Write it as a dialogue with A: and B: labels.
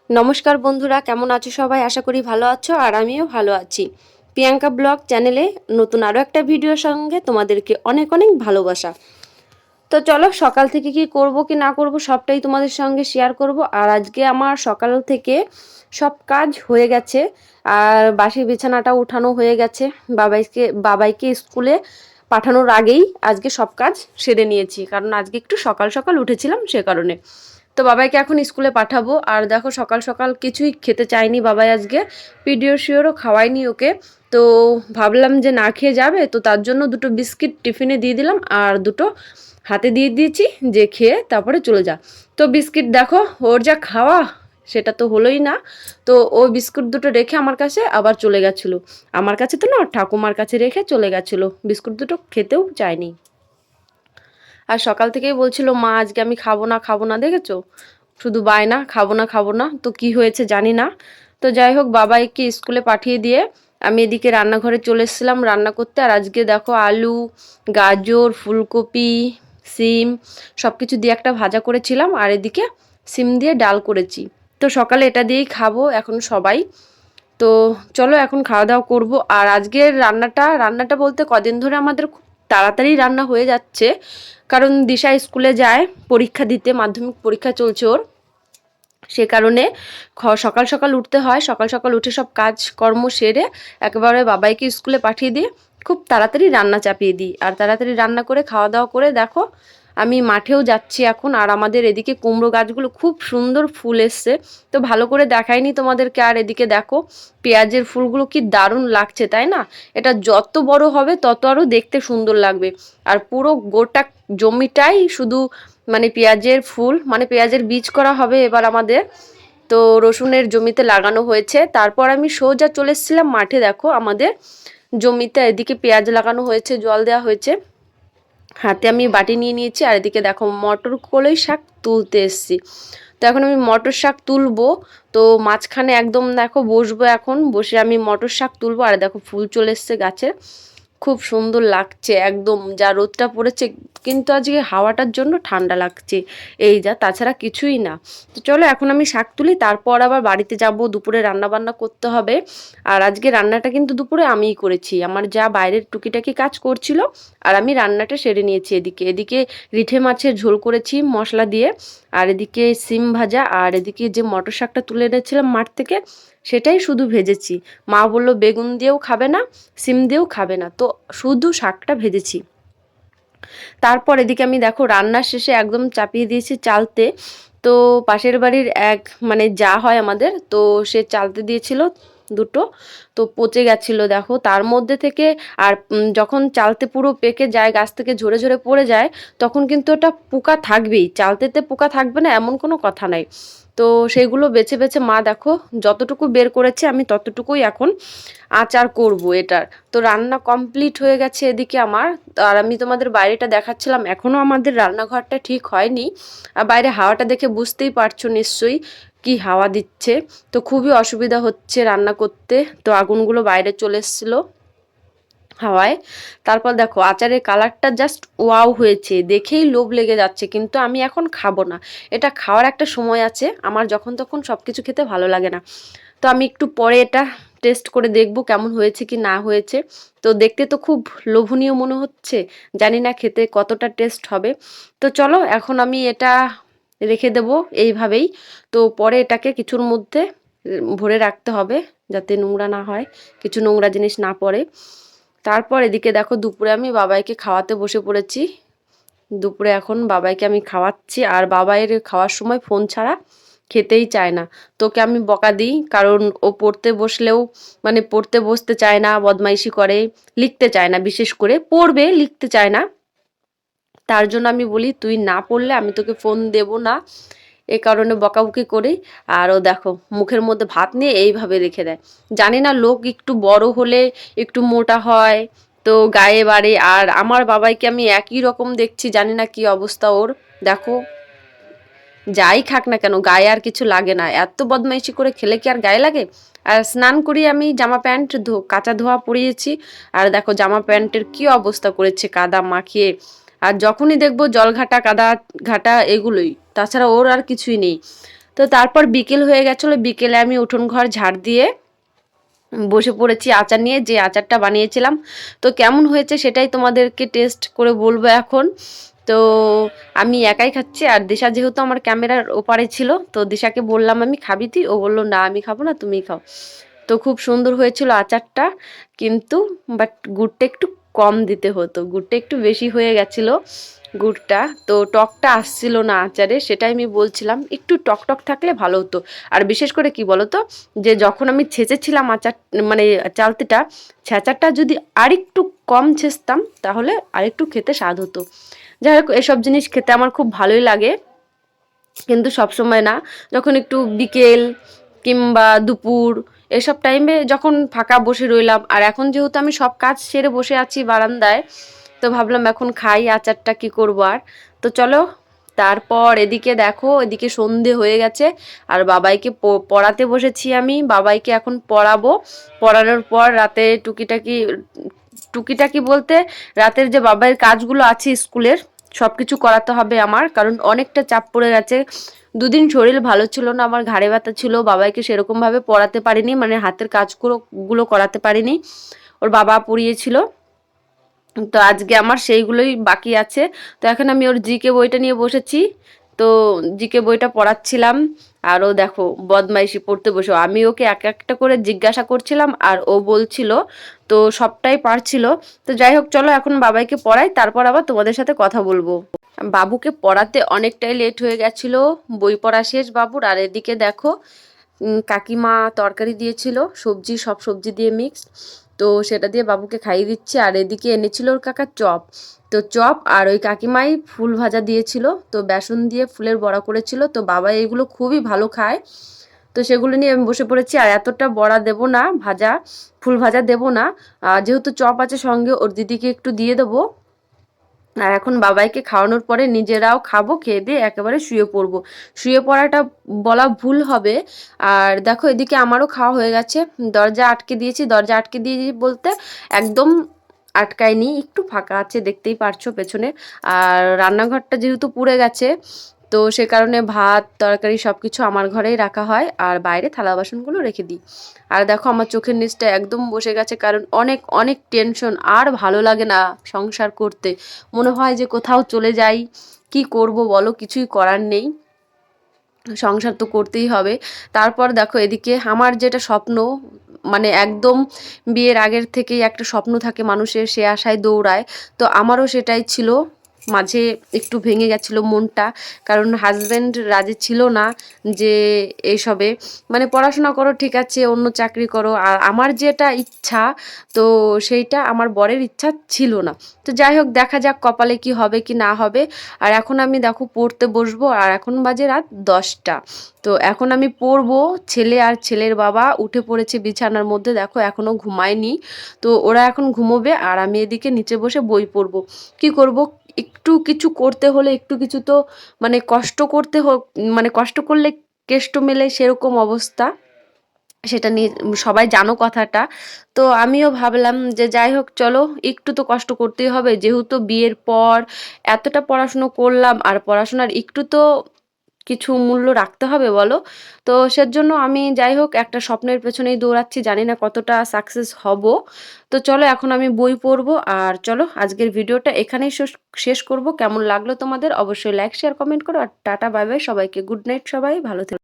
A: নমস্কার বন্ধুরা, কেমন আছো সবাই? আশা করি ভালো আছো আর আমিও ভালো আছি। প্রিয়াঙ্কা ব্লগ চ্যানেলে নতুন আরও একটা ভিডিওর সঙ্গে তোমাদেরকে অনেক অনেক ভালোবাসা। তো চলো, সকাল থেকে কি করব কি না করব সবটাই তোমাদের সঙ্গে শেয়ার করব। আর আজকে আমার সকাল থেকে সব কাজ হয়ে গেছে, আর বাসি বিছানাটা উঠানো হয়ে গেছে। বাবাইকে স্কুলে পাঠানোর আগেই আজকে সব কাজ সেরে নিয়েছি, কারণ আজকে একটু সকাল সকাল উঠেছিলাম সে কারণে। তো বাবাইকে এখন স্কুলে পাঠাবো। আর দেখো, সকাল সকাল কিছুই খেতে চায়নি বাবাই আজকে, পিডিয়াশিওরও খাওয়াইনি ওকে। তো ভাবলাম যে না খেয়ে যাবে, তো তার জন্য দুটো বিস্কিট টিফিনে দিয়ে দিলাম আর দুটো হাতে দিয়ে দিয়েছি যে খেয়ে তারপরে চলে যা। তো বিস্কিট দেখো, ওর যা খাওয়া সেটা তো হলোই না। তো ওই বিস্কুট দুটো রেখে আমার কাছে আবার চলে গেছিলো। আমার কাছে তো না, ঠাকুমার কাছে রেখে চলে গেছিলো, বিস্কুট দুটো খেতেও চায়নি। আর সকাল থেকেই বলছিল মা আজকে আমি খাবো না খাবো না, দেখেছো শুধু বায়না, খাবো না খাবো না। তো কি হয়েছে জানি না। তো যাই হোক, বাবাইকে স্কুলে পাঠিয়ে দিয়ে আমি এদিকে রান্নাঘরে চলে এসেছিলাম রান্না করতে। আর আজকে দেখো আলু, গাজর, ফুলকপি, সিম সব কিছু দিয়ে একটা ভাজা করেছিলাম, আর এদিকে সিম দিয়ে ডাল করেছি। তো সকালে এটা দিয়েই খাবো এখন সবাই। তো চলো এখন খাওয়া দাওয়া করবো। আর আজকের রান্নাটা বলতে কদিন ধরে আমাদের খুব তাড়াতাড়ি রান্না হয়ে যাচ্ছে, কারণ দিশা স্কুলে যায় পরীক্ষা দিতে, মাধ্যমিক পরীক্ষা চলছে ওর। সে কারণে সকাল সকাল উঠতে হয়, সকাল সকাল উঠে সব কাজকর্ম সেরে একেবারে বাবাইকে স্কুলে পাঠিয়ে দিয়ে খুব তাড়াতাড়ি রান্না চাপিয়ে দিই। আর তাড়াতাড়ি রান্না করে খাওয়া দাওয়া করে দেখো আমি মাঠেও যাচ্ছি এখন। আর আমাদের এদিকে কুমড়ো গাছগুলো খুব সুন্দর ফুল এসছে, তো ভালো করে দেখাইনি তোমাদেরকে। আর এদিকে দেখো পেঁয়াজের ফুলগুলো কি দারুণ লাগছে, তাই না? এটা যত বড় হবে তত আরও দেখতে সুন্দর লাগবে। আর পুরো গোটা জমিটাই শুধু মানে পেঁয়াজের ফুল, মানে পেঁয়াজের বীজ করা হবে এবার আমাদের। তো রসুনের জমিতে লাগানো হয়েছে। তারপর আমি সোজা চলে এসেছিলাম মাঠে, দেখো আমাদের জমিতে এদিকে পেঁয়াজ লাগানো হয়েছে, জল দেওয়া হয়েছে। হাতে আমি বাটি নিয়ে নিয়েছি, আর এদিকে দেখো মটর কলাই শাক তুলতে এসেছি। তো এখন আমি মটর শাক তুলবো। তো মাঝখানে একদম দেখো বসবো, এখন বসে আমি মটর শাক তুলবো। আর দেখো ফুল চলে এসছে গাছে, খুব সুন্দর লাগছে একদম। যা রোদটা পড়েছে, কিন্তু আজকে হাওয়াটার জন্য ঠান্ডা লাগছে, এই যা, তাছাড়া কিছুই না। তো চলো এখন আমি শাক তুলি, তারপর আবার বাড়িতে যাব, দুপুরে রান্না বান্না করতে হবে। আর আজকে রান্নাটা কিন্তু দুপুরে আমিই করেছি, আমার যা বাইরের টুকিটাকি কাজ করছিল আর আমি রান্নাটা সেরে নিয়েছি। এদিকে এদিকে রিঠে মাছের ঝোল করেছি মশলা দিয়ে, আর এদিকে সিম ভাজা, আর এদিকে যে মটর শাকটা তুলে এনেছিলাম মাঠ থেকে সেটাই শুধু ভেজেছি। মা বললো বেগুন দিয়েও খাবে না, সিম দিয়েও খাবে না, তো শুধু শাকটা ভেজেছি। তারপর এদিকে আমি দেখো রান্নার শেষে একদম চাপিয়ে দিয়েছি চালতে। তো পাশের বাড়ির এক মানে যা হয় আমাদের, তো সে চালতে দিয়েছিল দুটো, তো পচে গেছিলো দেখো তার মধ্যে থেকে। আর যখন চালতে পুরো পেকে যায়, গাছ থেকে ঝরে ঝরে পড়ে যায়, তখন কিন্তু ওটা পোকা থাকবেই, চালতেতে পোকা থাকবে না এমন কোনো কথা নাই। তো সেইগুলো বেছে বেছে মা দেখো যতটুকু বের করেছে, আমি ততটুকুই এখন আচার করব এটার। তো রান্না কমপ্লিট হয়ে গেছে এদিকে আমার। আর আমি তোমাদের বাইরেটা দেখাচ্ছিলাম, এখনও আমাদের রান্নাঘরটা ঠিক হয়নি। আর বাইরে হাওয়াটা দেখে বুঝতেই পারছো নিশ্চয়ই কি হাওয়া দিচ্ছে। তো খুবই অসুবিধা হচ্ছে রান্না করতে। তো আগুনগুলো বাইরে চলে এসেছিলো হাওয়ায়। তারপর দেখো আচারের কালারটা জাস্ট ওয়াও হয়েছে, দেখেই লোভ লেগে যাচ্ছে, কিন্তু আমি এখন খাবো না। এটা খাওয়ার একটা সময় আছে, আমার যখন তখন সব কিছু খেতে ভালো লাগে না। তো আমি একটু পরে এটা টেস্ট করে দেখবো কেমন হয়েছে কি না হয়েছে। তো দেখতে তো খুব লোভনীয় মনে হচ্ছে, জানি না খেতে কতটা টেস্ট হবে। তো চলো এখন আমি এটা রেখে দেবো এইভাবেই। তো পরে এটাকে কিছুর মধ্যে ভরে রাখতে হবে, যাতে নোংরা না হয়, কিছু নোংরা জিনিস না পড়ে। তারপর এদিকে দেখো দুপুরে আমি বাবাইকে খাওয়াতে বসে পড়েছি। দুপুরে এখন বাবাইকে আমি খাওয়াচ্ছি, আর বাবাইয়ের খাওয়ার সময় ফোন ছাড়া খেতেই চায় না। তোকে আমি বকা দিই, কারণ ও পড়তে বসলেও মানে পড়তে বসতে চায় না, বদমাইশি করে, লিখতে চায় না, বিশেষ করে পড়বে লিখতে চায় না। তার জন্য আমি বলি তুই না পড়লে আমি তোকে ফোন দেব না, এ কারণে বকাবকি করি। আর ও দেখো মুখের মধ্যে ভাত নিয়ে এইভাবে রেখে দেয়। জানি না লোক একটু বড় হলে একটু মোটা হয়, তো গায়ে বাড়ে। আর আমার বাবাইকে আমি একই রকম দেখছি, জানি না কি অবস্থা ওর। দেখো যাই খাক না কেন গায়ে আর কিছু লাগে না, এত বদমাইশি করে খেলে কি আর গায়ে লাগে? আর স্নান করি আমি, জামা প্যান্ট কাঁচা ধোয়া পরিয়েছি, আর দেখো জামা প্যান্টের কি অবস্থা করেছে কাদা মাখিয়ে। আর যখনই দেখবো জল ঘাটা কাদা ঘাটা এগুলোই, তাছাড়া ওর আর কিছুই নেই। তো তারপর বিকেল হয়ে গেছিলো, বিকেলে আমি উঠোন ঘর ঝাড় দিয়ে বসে পড়েছি আচার নিয়ে, যে আচারটা বানিয়েছিলাম। তো কেমন হয়েছে সেটাই তোমাদেরকে টেস্ট করে বলবো এখন। তো আমি একাই খাচ্ছি, আর দিশা যেহেতু আমার ক্যামেরার ওপারে ছিল, তো দিশাকে বললাম আমি খাবি তুই, ও বললো না আমি খাবো না, তুমিই খাও। তো খুব সুন্দর হয়েছিল আচারটা, কিন্তু বাট গুড়টা একটু কম দিতে হতো, গুড়টা একটু বেশি হয়ে গেছিলো গুড়টা, তো টকটা আসছিল না আচারে, সেটাই আমি বলছিলাম একটু টক টক থাকলে ভালো হতো। আর বিশেষ করে কি বলতো, যে যখন আমি ছেঁচেছিলাম আচার মানে চালতিটা, ছেঁচাটা যদি আরেকটু কম ছেঁচতাম তাহলে আরেকটু খেতে স্বাদ হতো। যাই হোক, এসব জিনিস খেতে আমার খুব ভালোই লাগে, কিন্তু সবসময় না, যখন একটু বিকেল কিংবা দুপুর এসব টাইমে যখন ফাঁকা বসে রইলাম, আর এখন যেহেতু আমি সব কাজ সেরে বসে আছি বারান্দায়, তো ভাবলাম এখন খাই আচারটা, কি করবো আর। তো চলো, তারপর এদিকে দেখো, এদিকে সন্ধে হয়ে গেছে, আর বাবাইকে পড়াতে বসেছি আমি, বাবাইকে এখন পড়াবো। পড়ানোর পর রাতে টুকিটাকি টুকিটাকি বলতে রাতের যে বাবাইয়ের কাজগুলো আছে স্কুলের, সব কিছু করাতে হবে আমার, কারণ অনেকটা চাপ পড়ে গেছে। দুদিন শরীর ভালো ছিল না, আমার ঘাড়ে ব্যথা ছিল, বাবাইকে সেরকমভাবে পড়াতে পারিনি, মানে হাতের কাজগুলো করাতে পারিনি, ওর বাবা পড়িয়েছিল। তো আজকে আমার সেইগুলোই বাকি আছে। তো এখন আমি ওর জিকে বইটা নিয়ে বসেছি, তো জিকে বইটা পড়াচ্ছিলাম। আর ও দেখো বদমাইশি পড়তে বসে, আমি ওকে এক একটা করে জিজ্ঞাসা করছিলাম আর ও বলছিল, তো সবটাই পারছিল। তো যাই হোক, চলো এখন বাবাইকে পড়াই, তারপর আবার তোমাদের সাথে কথা বলবো। বাবুকে পড়াতে অনেকটাই লেট হয়ে গেছিল, বই পড়া শেষ বাবুর। আর এদিকে দেখো, কাকিমা তরকারি দিয়েছিল, সবজি, সব সবজি দিয়ে মিক্সড, তো সেটা দিয়ে বাবুকে খাইয়ে দিচ্ছে। আর এদিকে এনেছিল ওর কাকা চপ, তো চপ আর ওই কাকিমাই ফুল ভাজা দিয়েছিল, তো বেসন দিয়ে ফুলের বড়া করেছিল, তো বাবা এগুলো খুবই ভালো খায়, তো সেগুলো নিয়ে আমি বসে পড়েছি। আর এতটা বড়া দেবো না, ভাজা ফুল ভাজা দেবো না, যেহেতু চপ আছে সঙ্গে, ওর দিদিকে একটু দিয়ে দেবো। আর এখন বাবাইকে খাওয়ানোর পরে নিজেরাও খাবো, খেয়ে দিয়ে একেবারে শুয়ে পড়বো। শুয়ে পড়াটা বলা ভুল হবে। আর দেখো এদিকে আমারও খাওয়া হয়ে গেছে, দরজা আটকে দিয়েছি, দরজা আটকে দিয়েছি বলতে একদম আটকায়নি, একটু ফাঁকা আছে দেখতেই পারছো পেছনে। আর রান্নাঘরটা যেহেতু পুড়ে গেছে, তো সে কারণে ভাত তরকারি সব কিছু আমার ঘরেই রাখা হয়, আর বাইরে থালা বাসনগুলো রেখে দিই। আর দেখো আমার চোখের নিচটা একদম বসে গেছে, কারণ অনেক অনেক টেনশন, আর ভালো লাগে না সংসার করতে, মনে হয় যে কোথাও চলে যাই। কি করব বলো, কিছুই করার নেই, সংসার তো করতেই হবে। তারপর দেখো এদিকে আমার যেটা স্বপ্ন, মানে একদম বিয়ের আগের থেকেই একটা স্বপ্ন থাকে মানুষের, সে আশায় দৌড়ায়, তো আমারও সেটাই ছিল। মাঝে একটু ভেঙে গেছিলো মনটা, কারণ হাজব্যান্ড রাজি ছিল না যে এইসবে, মানে পড়াশোনা করো ঠিক আছে, অন্য চাকরি করো, আর আমার যেটা ইচ্ছা, তো সেইটা আমার বরের ইচ্ছা ছিল না। তো যাই হোক, দেখা যাক কপালে কি হবে কি না হবে। আর এখন আমি দেখো পড়তে বসবো, আর এখন বাজে রাত 10টা। তো এখন আমি পড়বো, ছেলে আর ছেলের বাবা উঠে পড়েছে বিছানার মধ্যে, দেখো এখনো ঘুমায়নি, তো ওরা এখন ঘুমোবে, আর আমি এদিকে নিচে বসে বই পড়বো। কি করব, একটু কিছু করতে হলে একটু কিছু তো মানে কষ্ট করতে মানে কষ্ট করলে কেষ্ট মেলে, সেরকম অবস্থা। সেটা নিয়ে সবাই জানো কথাটা। তো আমিও ভাবলাম যে যাই হোক, চলো একটু তো কষ্ট করতেই হবে, যেহেতু বিয়ের পর এতটা পড়াশুনো করলাম, আর পড়াশোনার একটু তো কিছু মূল্য রাখতে হবে বলো। তো সেজন্য আমি যাই হোক একটা স্বপ্নের পেছনেই দৌড়াচ্ছি, জানি না কতটা সাকসেস হব। তো চলো এখন আমি বই পড়বো, আর চলো আজকের ভিডিওটা এখানেই শেষ করব। কেমন লাগলো তোমাদের অবশ্যই লাইক শেয়ার কমেন্ট করো, আর টাটা বাই বাই সবাইকে, গুড নাইট, সবাই ভালো থেকো।